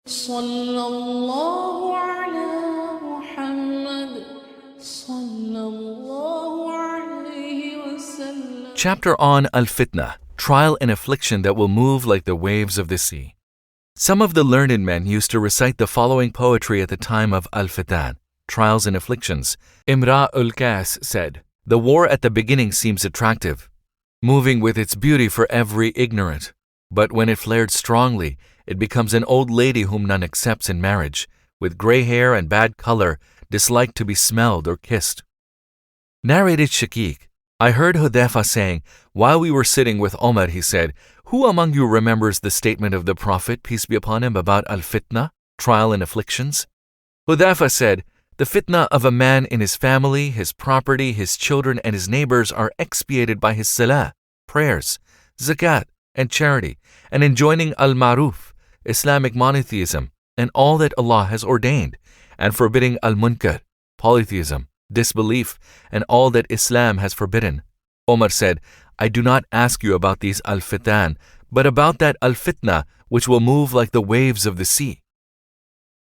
صلى الله على محمد صلى الله عليه وسلم. Chapter on Al-Fitnah, trial and affliction that will move like the waves of the sea. Some of the learned men used to recite the following poetry at the time of Al-Fitan, trials and afflictions. Imra ul-Qas said, "The war at the beginning seems attractive, moving with its beauty for every ignorant. But when it flared strongly, it becomes an old lady whom none accepts in marriage, with gray hair and bad color, disliked to be smelled or kissed." Narrated Shaqiq, I heard Hudhaifa saying, while we were sitting with Omar, he said, "Who among you remembers the statement of the Prophet, peace be upon him, about Al-Fitnah, trial and afflictions?" Hudhaifa said, "The fitna of a man in his family, his property, his children, and his neighbors are expiated by his salah, prayers, zakat, and charity, and enjoining al-ma'ruf, Islamic monotheism, and all that Allah has ordained, and forbidding al-munkar, polytheism, disbelief, and all that Islam has forbidden." Omar said, "I do not ask you about these al-Fitan, but about that al-Fitnah which will move like the waves of the sea."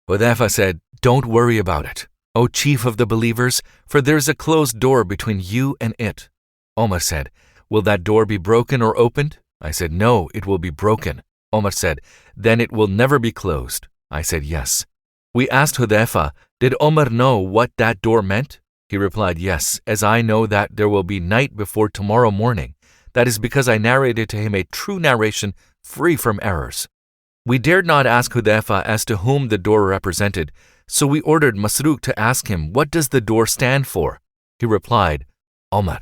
Hudhaifa said, "Don't worry about it, O chief of the believers, for there is a closed door between you and it." Omar said, "Will that door be broken or opened?" I said, "No, it will be broken." Omar said, "Then it will never be closed." I said, "Yes." We asked Hudhaifa, "Did Omar know what that door meant?" He replied, "Yes, as I know that there will be night before tomorrow morning. That is because I narrated to him a true narration free from errors." We dared not ask Hudhaifa as to whom the door represented, so we ordered Masruq to ask him, "What does the door stand for?" He replied, "Omar."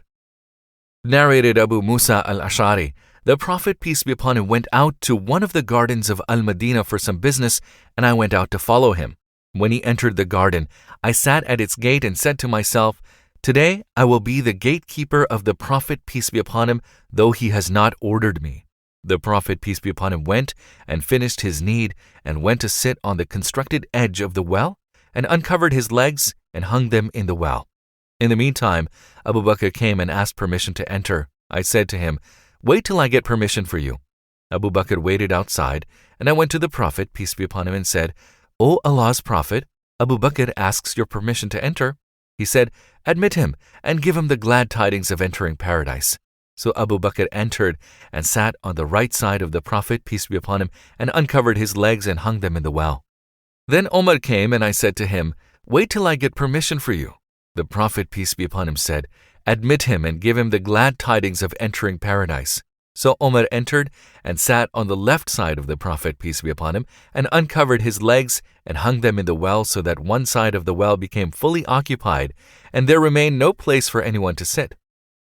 Narrated Abu Musa al-Ash'ari, the Prophet, peace be upon him, went out to one of the gardens of Al-Madinah for some business, and I went out to follow him. When he entered the garden, I sat at its gate and said to myself, "Today I will be the gatekeeper of the Prophet, peace be upon him, though he has not ordered me." The Prophet, peace be upon him, went and finished his need and went to sit on the constructed edge of the well and uncovered his legs and hung them in the well. In the meantime, Abu Bakr came and asked permission to enter. I said to him, "Wait till I get permission for you." Abu Bakr waited outside, and I went to the Prophet, peace be upon him, and said, "O Allah's Prophet, Abu Bakr asks your permission to enter." He said, "Admit him and give him the glad tidings of entering paradise." So Abu Bakr entered and sat on the right side of the Prophet, peace be upon him, and uncovered his legs and hung them in the well. Then Omar came, and I said to him, "Wait till I get permission for you." The Prophet, peace be upon him, said, "Admit him and give him the glad tidings of entering paradise." So Omar entered and sat on the left side of the Prophet, peace be upon him, and uncovered his legs and hung them in the well so that one side of the well became fully occupied, and there remained no place for anyone to sit.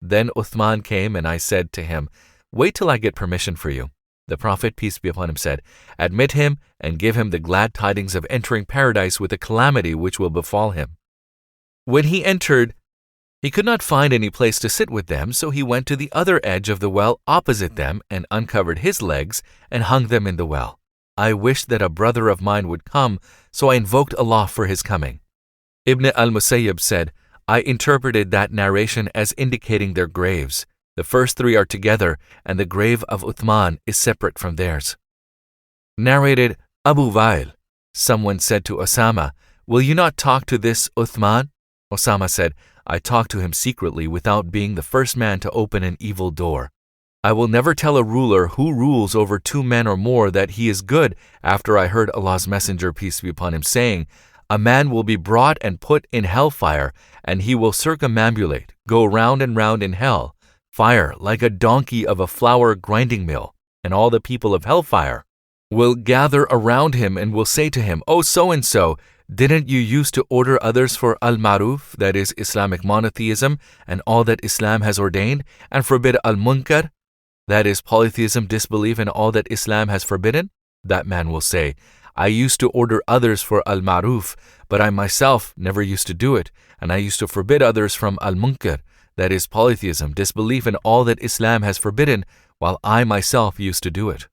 Then Uthman came, and I said to him, "Wait till I get permission for you." The Prophet, peace be upon him, said, "Admit him and give him the glad tidings of entering paradise with a calamity which will befall him." When he entered, he could not find any place to sit with them, so he went to the other edge of the well opposite them and uncovered his legs and hung them in the well. I wished that a brother of mine would come, so I invoked Allah for his coming. Ibn al-Musayyib said, I interpreted that narration as indicating their graves. The first three are together, and the grave of Uthman is separate from theirs. Narrated Abu Wail, someone said to Osama, "Will you not talk to this Uthman?" Osama said, "I talk to him secretly without being the first man to open an evil door. I will never tell a ruler who rules over two men or more that he is good after I heard Allah's Messenger, peace be upon him, saying, a man will be brought and put in hellfire, and he will circumambulate, go round and round in hell, fire like a donkey of a flour grinding mill, and all the people of hellfire will gather around him and will say to him, 'O so-and-so, didn't you used to order others for al-ma'ruf, that is Islamic monotheism, and all that Islam has ordained, and forbid al-munkar, that is polytheism, disbelief, and all that Islam has forbidden?' That man will say, 'I used to order others for al-ma'ruf, but I myself never used to do it, and I used to forbid others from al-munkar, that is polytheism, disbelief, and all that Islam has forbidden, while I myself used to do it.'"